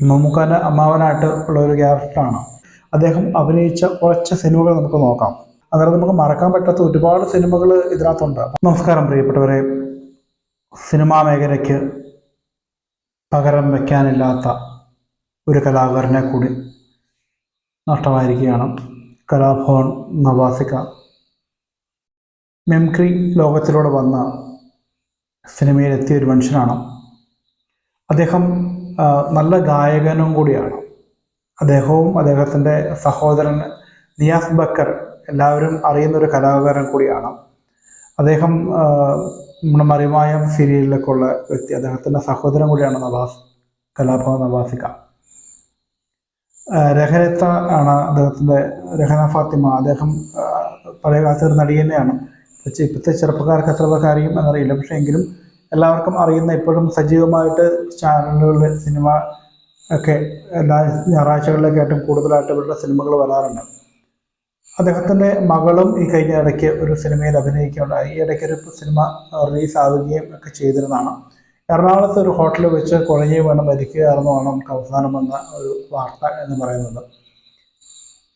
മമ്മൂക്കാൻ്റെ അമ്മാവനായിട്ട് ഉള്ള ഒരു ക്യാരക്ടറാണ്. അദ്ദേഹം അഭിനയിച്ച കുറച്ച് സിനിമകൾ നമുക്ക് നോക്കാം. അന്നേരം നമുക്ക് മറക്കാൻ പറ്റാത്ത ഒരുപാട് സിനിമകൾ ഇതിനകത്തുണ്ട്. നമസ്കാരം പ്രിയപ്പെട്ടവരെ. സിനിമാ മേഖലയ്ക്ക് പകരം വയ്ക്കാനില്ലാത്ത ഒരു കലാകാരനെ കൂടി നഷ്ടമായിരിക്കുകയാണ്. കലാഭവൻ നവാസിക്ക. മിമിക്രി ലോകത്തിലൂടെ വന്ന സിനിമയിലെത്തിയ ഒരു മനുഷ്യനാണ് അദ്ദേഹം. നല്ല ഗായകനും കൂടിയാണ്. അദ്ദേഹവും അദ്ദേഹത്തിൻ്റെ സഹോദരൻ നിയാസ് ബക്കർ എല്ലാവരും അറിയുന്നൊരു കലാകാരൻ കൂടിയാണ് അദ്ദേഹം. നമ്മുടെ മറിമായം സീരിയലിലൊക്കെ ഉള്ള വ്യക്തി. അദ്ദേഹത്തിൻ്റെ സഹോദരൻ കൂടിയാണ് കലാഭവൻ നവാസിക്ക. രഹനത്ത ആണ് അദ്ദേഹത്തിൻ്റെ, രഹന ഫാത്തിമ. അദ്ദേഹം പഴയ കാലത്ത് ഒരു നടി തന്നെയാണ്. ഇപ്പോഴത്തെ ചെറുപ്പക്കാർക്ക് എത്ര പേർക്ക് അറിയും എന്നറിയില്ല. പക്ഷേ എങ്കിലും എല്ലാവർക്കും അറിയുന്ന, ഇപ്പോഴും സജീവമായിട്ട് ചാനലുകളിൽ സിനിമ ഒക്കെ എല്ലാ ഞായറാഴ്ചകളിലൊക്കെ ആയിട്ടും കൂടുതലായിട്ട് ഇവരുടെ സിനിമകൾ വരാറുണ്ട്. അദ്ദേഹത്തിൻ്റെ മകളും ഈ കഴിഞ്ഞ ഇടയ്ക്ക് ഒരു സിനിമയിൽ അഭിനയിക്കുകയുണ്ടായി. ഈ ഇടയ്ക്ക് ഒരു സിനിമ റിലീസാവുകയും ഒക്കെ ചെയ്തിരുന്നതാണ്. എറണാകുളത്ത് ഒരു ഹോട്ടലിൽ വെച്ച് കുഴഞ്ഞു വീണ് മരിക്കുകയാണെന്നാണ് നമുക്ക് അവസാനം വന്ന ഒരു വാർത്ത എന്ന് പറയുന്നത്.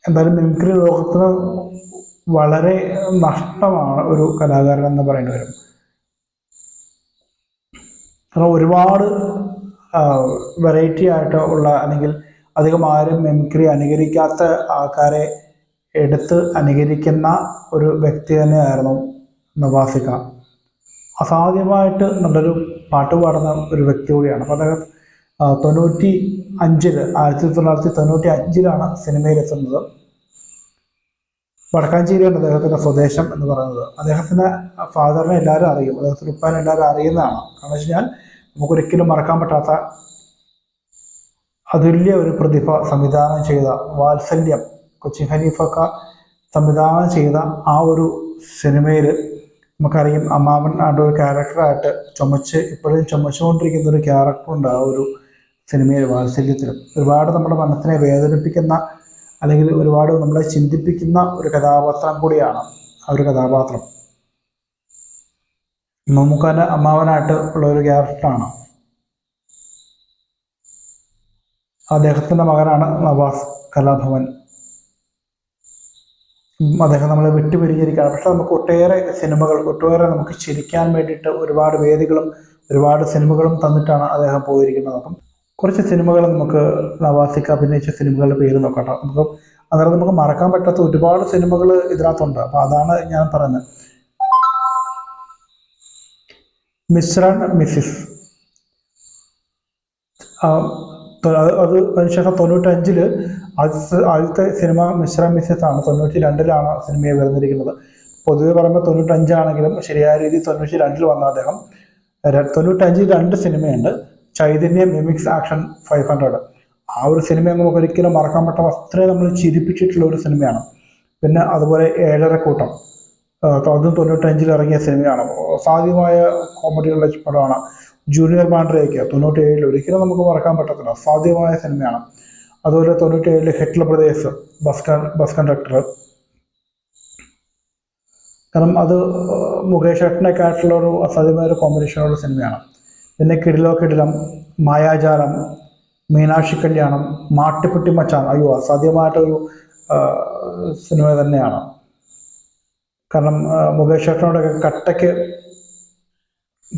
എന്തായാലും മിമിക്രി ലോകത്തിന് വളരെ നഷ്ടമാണ് ഒരു കലാകാരൻ എന്ന് പറയേണ്ടി വരും. കാരണം ഒരുപാട് വെറൈറ്റി ആയിട്ട് ഉള്ള, അല്ലെങ്കിൽ അധികം ആരും മിമിക്രി അനുകരിക്കാത്ത ആൾക്കാരെ എടുത്ത് അനുകരിക്കുന്ന ഒരു വ്യക്തി തന്നെയായിരുന്നു നവാസിക്ക. അസാധ്യമായിട്ട് നല്ലൊരു പാട്ട് പാടുന്ന ഒരു വ്യക്തി കൂടിയാണ്. അപ്പോൾ അദ്ദേഹം 1995 സിനിമയിലെത്തുന്നത്. വടക്കാഞ്ചേരിയാണ് അദ്ദേഹത്തിൻ്റെ സ്വദേശം എന്ന് പറയുന്നത്. അദ്ദേഹത്തിൻ്റെ ഫാദറിനെ എല്ലാവരും അറിയും, അദ്ദേഹത്തിൻ്റെ ഉപ്പാനെ എല്ലാവരും അറിയുന്നതാണ്. കാരണം വെച്ച് കഴിഞ്ഞാൽ നമുക്കൊരിക്കലും മറക്കാൻ പറ്റാത്ത അതുല്യ ഒരു പ്രതിഭ സംവിധാനം ചെയ്ത വാത്സല്യം, കൊച്ചി ഹനീഫൊക്ക സംവിധാനം ചെയ്ത ആ ഒരു സിനിമയിൽ നമുക്കറിയാം, അമ്മാവൻ ആയിട്ട് ഒരു ക്യാരക്ടറായിട്ട് ഇപ്പോഴും ചുമച്ചുകൊണ്ടിരിക്കുന്ന ഒരു ക്യാരക്ടറുണ്ട് ആ ഒരു സിനിമയിൽ. വാത്സല്യത്തിലും ഒരുപാട് നമ്മുടെ മനസ്സിനെ വേദനിപ്പിക്കുന്ന, അല്ലെങ്കിൽ ഒരുപാട് നമ്മളെ ചിന്തിപ്പിക്കുന്ന ഒരു കഥാപാത്രം കൂടിയാണ് ആ ഒരു കഥാപാത്രം. മമ്മൂക്കാൻ്റെ അമ്മാവനായിട്ട് ഉള്ള ഒരു ക്യാരക്ടറാണ്. അദ്ദേഹത്തിൻ്റെ മകനാണ് നവാസ് കലാഭവൻ. അദ്ദേഹം നമ്മളെ വിട്ടുപിരിഞ്ഞിരിക്കുകയാണ്. പക്ഷെ നമുക്ക് ഒട്ടേറെ നമുക്ക് ചിരിക്കാൻ വേണ്ടിയിട്ട് ഒരുപാട് വേദികളും ഒരുപാട് സിനിമകളും തന്നിട്ടാണ് അദ്ദേഹം പോയിരിക്കുന്നത്. അപ്പം കുറച്ച് സിനിമകൾ നമുക്ക് നവാസിക്ക അഭിനയിച്ച സിനിമകളുടെ പേര് നോക്കാം. അന്നേരം നമുക്ക് മറക്കാൻ പറ്റാത്ത ഒരുപാട് സിനിമകൾ ഇതിനകത്തുണ്ട്. അപ്പം അതാണ് ഞാൻ പറയുന്നത്. മിസ്റ്റർ ആൻഡ് മിസ്സിസ്, അതിനുശേഷം 95 ആദ്യത്തെ സിനിമ മിസ്റ്റർ ആൻഡ് മിസ്സിസ് ആണ്. 92 സിനിമയെ വരുന്നിരിക്കുന്നത്. പൊതുവെ പറയുമ്പോൾ 95 ശരിയായ രീതിയിൽ 92 വന്ന അദ്ദേഹം. 95 2 സിനിമയുണ്ട്. Chaitanya mimics action 500. ആ ഒരു സിനിമ നമുക്ക് ഒരിക്കലും മറക്കാൻ പറ്റാത്ത അത്രയും നമ്മൾ ചിരിപ്പിച്ചിട്ടുള്ള ഒരു സിനിമയാണ്. പിന്നെ അതുപോലെ ഏഴരക്കൂട്ടം, അതും 95 ഇറങ്ങിയ സിനിമയാണ്. സാധ്യമായ കോമഡികളുടെ പടമാണ്. ജൂനിയർ മാൻഡ്രേക്ക് 97 ഒരിക്കലും നമുക്ക് മറക്കാൻ പറ്റത്തില്ല, സാധ്യമായ സിനിമയാണ്. അതുപോലെ 97 ഹിറ്റ്ലർ ബ്രദേഴ്സ്, ബസ് കണ്ടക്ടർ. കാരണം അത് മുകേഷ് ഏട്ടനൊക്കെ ആയിട്ടുള്ള ഒരു അസാധ്യമായ ഒരു കോമ്പിനേഷനുള്ള സിനിമയാണ്. പിന്നെ കിടിലം, മായാജാലം, മീനാക്ഷി കല്യാണം, മാട്ടിപ്പെട്ടി മച്ചാൻ. അയ്യോ, അസാധ്യമായിട്ടൊരു സിനിമ തന്നെയാണ്. കാരണം മുകേഷ് ഏട്ടനോടൊക്കെ കട്ടയ്ക്ക്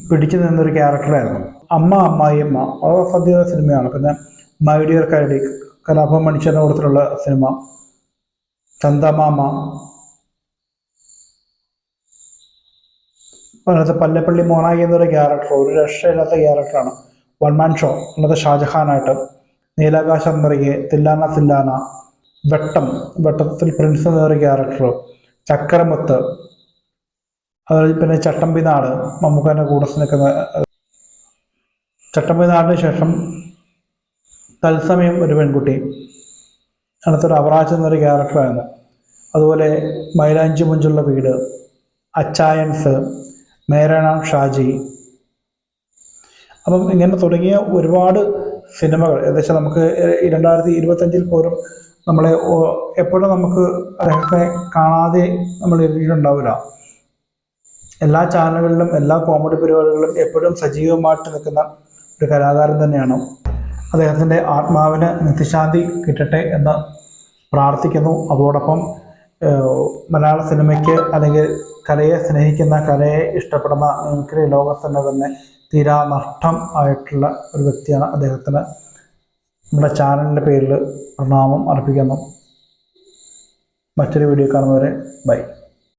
പിടിച്ചു നിന്നൊരു ക്യാരക്ടറായിരുന്നു. അമ്മായിയമ്മ, അത് സദ്യ സിനിമയാണ്. പിന്നെ മൈ ഡിയർ കരടി, കലാഭവൻ മണിച്ചേട്ടൻ്റെ കൂട്ടത്തിലുള്ള സിനിമ. ചന്ദമാമ, അതിനകത്ത് പല്ലപ്പള്ളി മോനായി എന്നൊരു ക്യാരക്ടർ, ഒരു രക്ഷയില്ലാത്ത ക്യാരക്ടറാണ്. വൺ മാൻ ഷോ, അന്നത്തെ ഷാജഹാനായിട്ട്. നീലാകാശം നിറയെ, തില്ലാന, വെട്ടത്തിൽ പ്രിൻസ് എന്നൊരു ക്യാരക്ടർ. ചക്കരമുത്ത്, അതുപോലെ പിന്നെ ചട്ടമ്പിനാട്, മമ്മൂക്കാൻ്റെ കൂടെ നിൽക്കുന്ന. ചട്ടമ്പിനാടിന് ശേഷം തത്സമയം ഒരു പെൺകുട്ടി, അതിനകത്തൊരു അവറാച്ച് എന്നൊരു ക്യാരക്ടറായിരുന്നു. അതുപോലെ മൈലാഞ്ചി മുഞ്ചുള്ള വീട്, അച്ചായൻസ്, മേരാനാം ഷാജി. അപ്പം ഇങ്ങനെ തുടങ്ങിയ ഒരുപാട് സിനിമകൾ ഏകദേശം നമുക്ക് 2025 പോലും നമ്മളെ എപ്പോഴും നമുക്ക് അദ്ദേഹത്തെ കാണാതെ നമ്മൾ ഇരുന്നിട്ടുണ്ടാവില്ല. എല്ലാ ചാനലുകളിലും എല്ലാ കോമഡി പരിപാടികളിലും എപ്പോഴും സജീവമായിട്ട് നിൽക്കുന്ന ഒരു കലാകാരൻ തന്നെയാണ്. അദ്ദേഹത്തിൻ്റെ ആത്മാവിന് നിത്യശാന്തി കിട്ടട്ടെ എന്ന് പ്രാർത്ഥിക്കുന്നു. അതോടൊപ്പം മലയാള സിനിമയ്ക്ക് അല്ലെങ്കിൽ കലയെ സ്നേഹിക്കുന്ന, കലയെ ഇഷ്ടപ്പെടുന്ന മിമിക്രി ലോകത്തിന് തന്നെ തീരാ നഷ്ടം ആയിട്ടുള്ള ഒരു വ്യക്തിയാണ്. അദ്ദേഹത്തിന് നമ്മുടെ ചാനലിൻ്റെ പേരിൽ പ്രണാമം അർപ്പിക്കുന്നു. മറ്റൊരു വീഡിയോ കാണുന്നവരെ ബൈ.